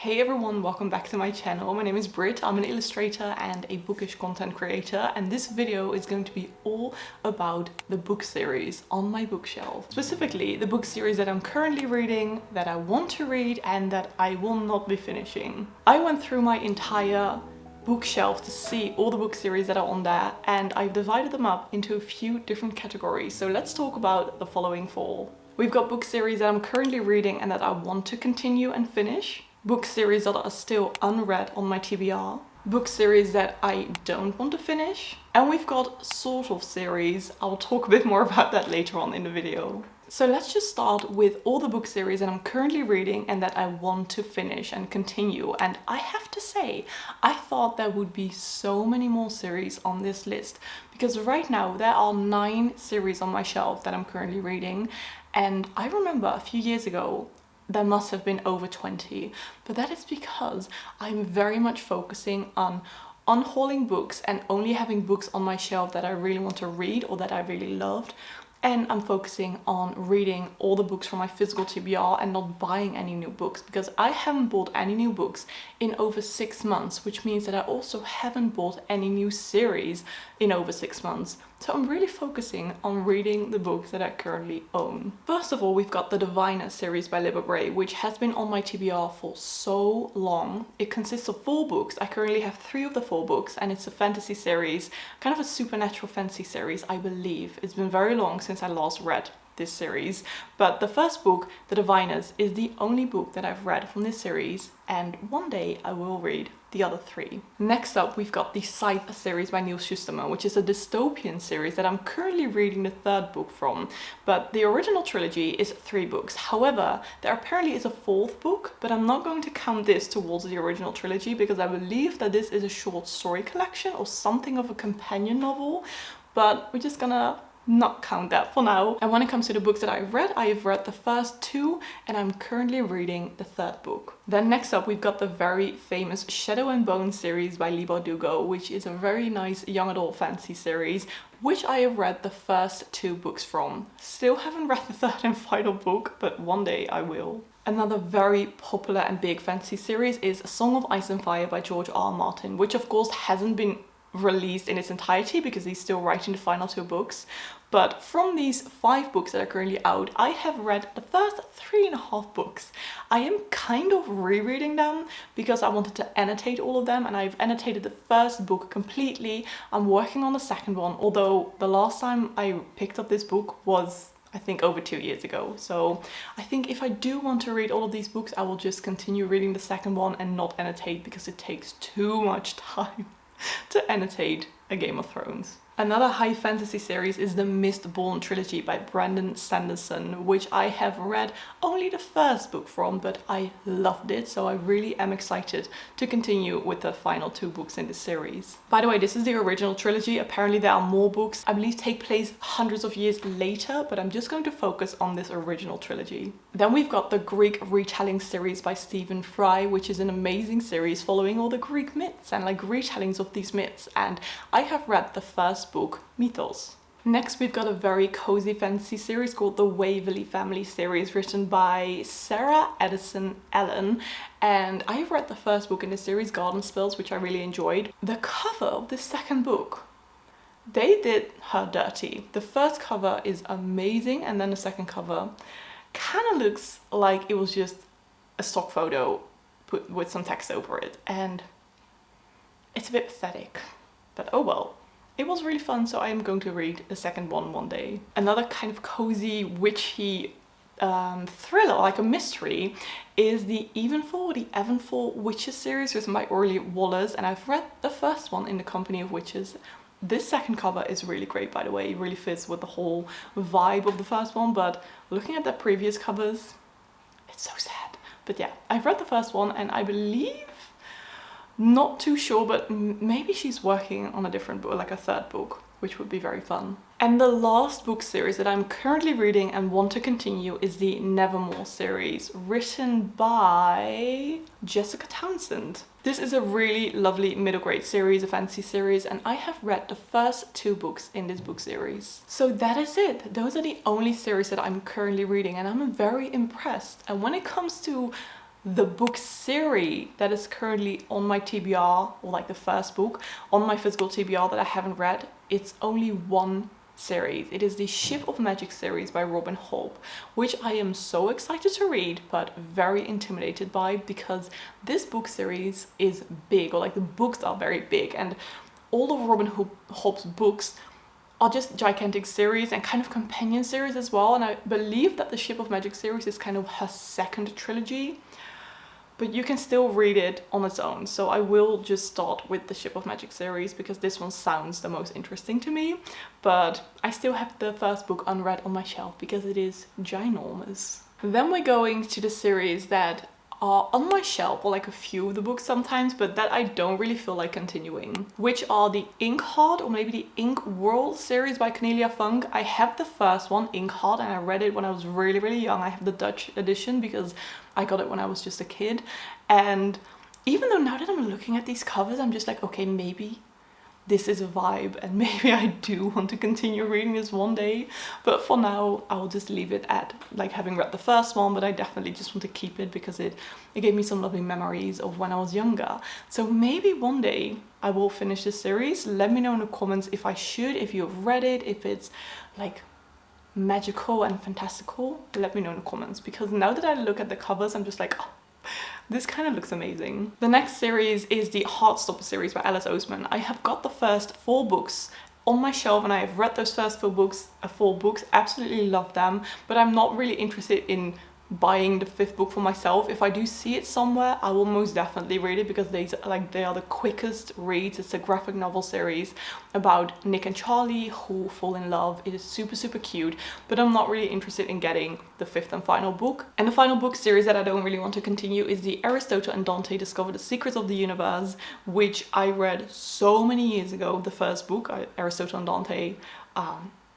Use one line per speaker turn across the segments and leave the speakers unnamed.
Hey everyone, welcome back to my channel. My name is Britt, I'm an illustrator and a bookish content creator, and this video is going to be all about the book series on my bookshelf. Specifically, the book series that I'm currently reading, that I want to read, and that I will not be finishing. I went through my entire bookshelf to see all the book series that are on there, and I've divided them up into a few different categories. So let's talk about the following four. We've got book series that I'm currently reading and that I want to continue and finish. Book series that are still unread on my TBR. Book series that I don't want to finish. And we've got sort of series. I'll talk a bit more about that later on in the video. So let's just start with all the book series that I'm currently reading and that I want to finish and continue. And I have to say, I thought there would be so many more series on this list, because right now there are 9 series on my shelf that I'm currently reading. And I remember a few years ago, there must have been over 20, but that is because I'm very much focusing on unhauling books and only having books on my shelf that I really want to read or that I really loved. And I'm focusing on reading all the books from my physical TBR and not buying any new books, because I haven't bought any new books in over 6 months, which means that I also haven't bought any new series in over 6 months. So I'm really focusing on reading the books that I currently own. First of all, we've got the Diviner series by Libba Bray, which has been on my TBR for so long. It consists of 4 books. I currently have 3 of the 4 books, and it's a fantasy series, kind of a supernatural fantasy series, I believe. It's been very long since I last read this series, but the first book, The Diviners, is the only book that I've read from this series, and one day I will read the other 3. Next up, we've got the Scythe series by Neil Schusterman, which is a dystopian series that I'm currently reading the 3rd book from, but the original trilogy is 3 books. However, there apparently is a 4th book, but I'm not going to count this towards the original trilogy because I believe that this is a short story collection or something of a companion novel, but we're just gonna not count that for now. And when it comes to the books that I've read, I have read the first 2 and I'm currently reading the 3rd book. Then next up, we've got the very famous Shadow and Bone series by Leigh Bardugo, which is a very nice young adult fantasy series, which I have read the first 2 books from. Still haven't read the 3rd and final book, but one day I will. Another very popular and big fantasy series is Song of Ice and Fire by George R. R. Martin, which of course hasn't been released in its entirety because he's still writing the final 2 books. But from these 5 books that are currently out, I have read the first 3.5 books. I am kind of rereading them because I wanted to annotate all of them, and I've annotated the first book completely. I'm working on the second one, although the last time I picked up this book was, I think, over 2 years ago. So I think if I do want to read all of these books, I will just continue reading the second one and not annotate, because it takes too much time to annotate a Game of Thrones. Another high fantasy series is the Mistborn trilogy by Brandon Sanderson, which I have read only the first book from, but I loved it, so I really am excited to continue with the final 2 books in this series. By the way, this is the original trilogy. Apparently there are more books, I believe, take place hundreds of years later, but I'm just going to focus on this original trilogy. Then we've got the Greek retelling series by Stephen Fry, which is an amazing series following all the Greek myths and like retellings of these myths, and I have read the first book, Mythos. Next, we've got a very cozy fantasy series called the Waverley Family series, written by Sara Addison Allen, and I have read the first book in the series, Garden Spells, which I really enjoyed. The cover of this second book, they did her dirty. The first cover is amazing, and then the second cover kind of looks like it was just a stock photo put with some text over it, and it's a bit pathetic, but oh well. It was really fun, so I am going to read the second one day. Another kind of cozy, witchy thriller, like a mystery, is the Evenfall Witches series written by Orly Wallace, and I've read the first one, In the Company of Witches. This second cover is really great, by the way. It really fits with the whole vibe of the first one, but looking at the previous covers, it's so sad. But yeah, I've read the first one, and I believe, not too sure, but maybe she's working on a different book, like a 3rd book, which would be very fun. And the last book series that I'm currently reading and want to continue is the Nevermore series, written by Jessica Townsend. This is a really lovely middle grade series, a fantasy series, and I have read the first 2 books in this book series. So that is it. Those are the only series that I'm currently reading, and I'm very impressed. And when it comes to the book series that is currently on my TBR, or like the first book on my physical TBR that I haven't read, it's only one series. It is the Ship of Magic series by Robin Hobb, which I am so excited to read but very intimidated by, because this book series is big, or like the books are very big, and all of Robin Hobb's books are just gigantic series and kind of companion series as well, and I believe that the Ship of Magic series is kind of her second trilogy, but you can still read it on its own. So I will just start with the Ship of Magic series because this one sounds the most interesting to me, but I still have the first book unread on my shelf because it is ginormous. Then we're going to the series that are on my shelf, or like a few of the books sometimes, but that I don't really feel like continuing, which are the Ink Heart, or maybe the Ink World series by Cornelia Funk. I have the first one, Ink Heart, and I read it when I was really young. I have the Dutch edition because I got it when I was just a kid, and even though now that I'm looking at these covers, I'm just like, okay, maybe this is a vibe and maybe I do want to continue reading this one day, but for now I'll just leave it at like having read the first one, but I definitely just want to keep it because it gave me some lovely memories of when I was younger. So maybe one day I will finish this series. Let me know in the comments if I should, if you've read it, if it's like magical and fantastical. Let me know in the comments, because now that I look at the covers, I'm just like, oh, this kind of looks amazing. The next series is the Heartstopper series by Alice Oseman. I have got the first 4 books on my shelf and I have read those first 4 books, absolutely love them, but I'm not really interested in buying the 5th book for myself. If I do see it somewhere, I will most definitely read it because they are the quickest reads. It's a graphic novel series about Nick and Charlie who fall in love. It is super cute, but I'm not really interested in getting the 5th and final book. And the final book series that I don't really want to continue is the Aristotle and Dante Discover the Secrets of the Universe, which I read so many years ago. The first book, Aristotle and Dante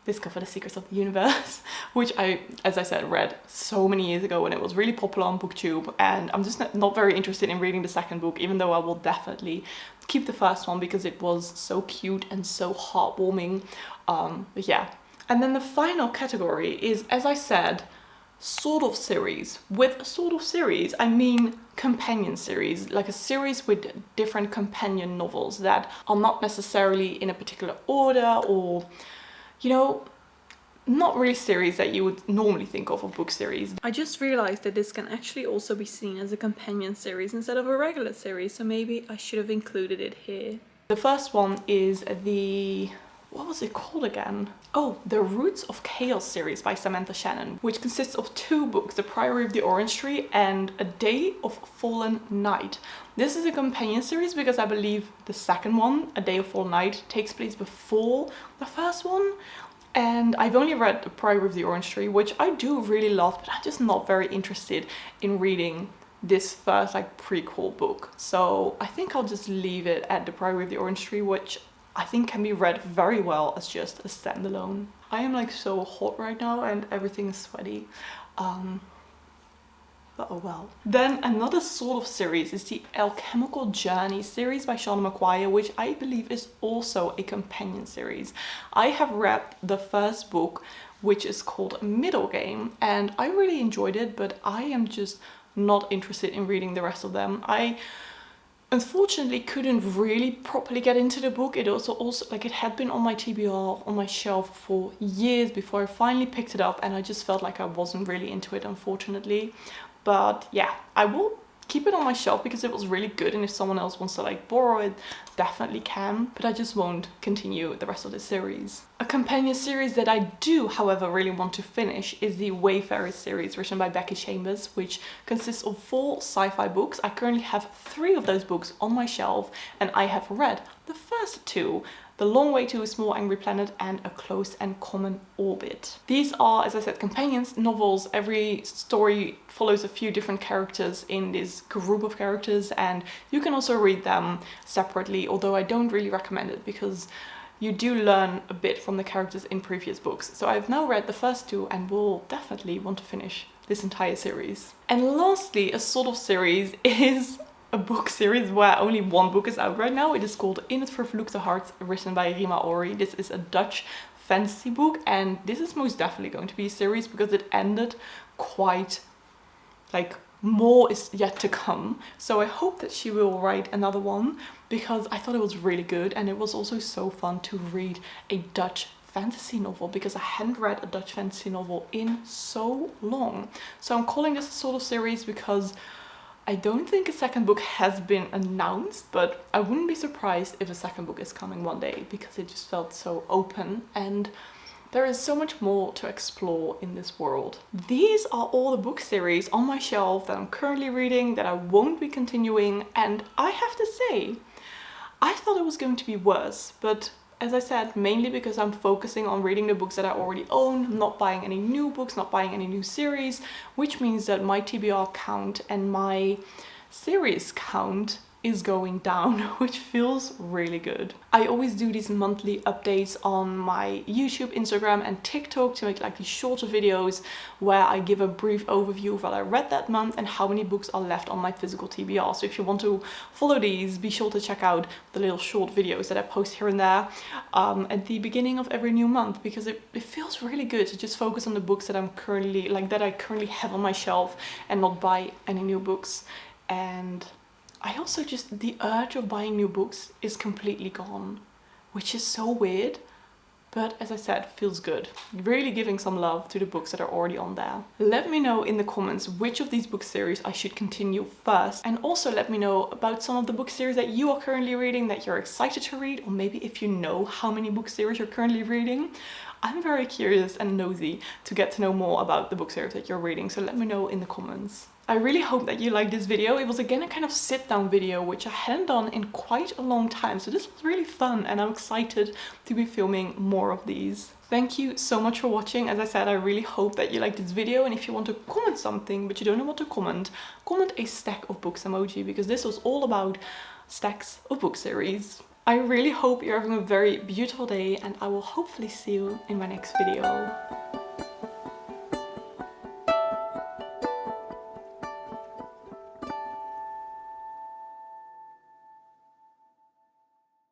Discover the Secrets of the Universe, which I, as I said, read so many years ago when it was really popular on BookTube, and I'm just not very interested in reading the second book, even though I will definitely keep the first one because it was so cute and so heartwarming. But yeah. And then the final category is, as I said, sort of series. With sort of series, I mean companion series, like a series with different companion novels that are not necessarily in a particular order, or you know, not really series that you would normally think of book series. I just realized that this can actually also be seen as a companion series instead of a regular series, so maybe I should have included it here. The first one is the... what was it called again? Oh, the Roots of Chaos series by Samantha Shannon, which consists of 2 books, The Priory of the Orange Tree and A Day of Fallen Night. This is a companion series because I believe the second one, A Day of Fallen Night, takes place before the first one. And I've only read The Priory of the Orange Tree, which I do really love, but I'm just not very interested in reading this first like prequel book. So I think I'll just leave it at The Priory of the Orange Tree, which I think can be read very well as just a standalone. I am like so hot right now and everything is sweaty. But oh well. Then another sort of series is the Alchemical Journey series by Shauna McQuire, which I believe is also a companion series. I have read the first book, which is called Middle Game, and I really enjoyed it, but I am just not interested in reading the rest of them. I unfortunately couldn't really properly get into the book. It also like it had been on my TBR on my shelf for years before I finally picked it up, and I just felt like I wasn't really into it, unfortunately. But yeah, I will keep it on my shelf because it was really good, and if someone else wants to like borrow it, definitely can, but I just won't continue the rest of the series. A companion series that I do, however, really want to finish is the Wayfarers series written by Becky Chambers, which consists of 4 sci-fi books. I currently have 3 of those books on my shelf, and I have read the first 2. The Long Way to a Small Angry Planet and A Close and Common Orbit. These are, as I said, companions novels. Every story follows a few different characters in this group of characters, and you can also read them separately, although I don't really recommend it because you do learn a bit from the characters in previous books. So I've now read the first 2 and will definitely want to finish this entire series. And lastly, a sort of series is a book series where only 1 book is out right now. It is called In het Vervloekte Hart, written by Rima Ori. This is a Dutch fantasy book, and this is most definitely going to be a series because it ended quite like more is yet to come. So I hope that she will write another one, because I thought it was really good, and it was also so fun to read a Dutch fantasy novel, because I hadn't read a Dutch fantasy novel in so long. So I'm calling this a sort of series because I don't think a second book has been announced, but I wouldn't be surprised if a second book is coming one day, because it just felt so open and there is so much more to explore in this world. These are all the book series on my shelf that I'm currently reading, that I won't be continuing, and I have to say, I thought it was going to be worse, but as I said, mainly because I'm focusing on reading the books that I already own, not buying any new books, not buying any new series, which means that my TBR count and my series count is going down, which feels really good. I always do these monthly updates on my YouTube, Instagram and TikTok to make like these shorter videos where I give a brief overview of what I read that month and how many books are left on my physical TBR. So if you want to follow these, be sure to check out the little short videos that I post here and there at the beginning of every new month, because it feels really good to just focus on the books that I'm currently, that I currently have on my shelf, and not buy any new books. And I also just, the urge of buying new books is completely gone, which is so weird, but as I said, feels good. Really giving some love to the books that are already on there. Let me know in the comments which of these book series I should continue first, and also let me know about some of the book series that you are currently reading that you're excited to read, or maybe if you know how many book series you're currently reading. I'm very curious and nosy to get to know more about the book series that you're reading, so let me know in the comments. I really hope that you liked this video. It was again a kind of sit down video, which I hadn't done in quite a long time. So this was really fun and I'm excited to be filming more of these. Thank you so much for watching. As I said, I really hope that you liked this video, and if you want to comment something but you don't know what to comment, comment a stack of books emoji, because this was all about stacks of book series. I really hope you're having a very beautiful day, and I will hopefully see you in my next video.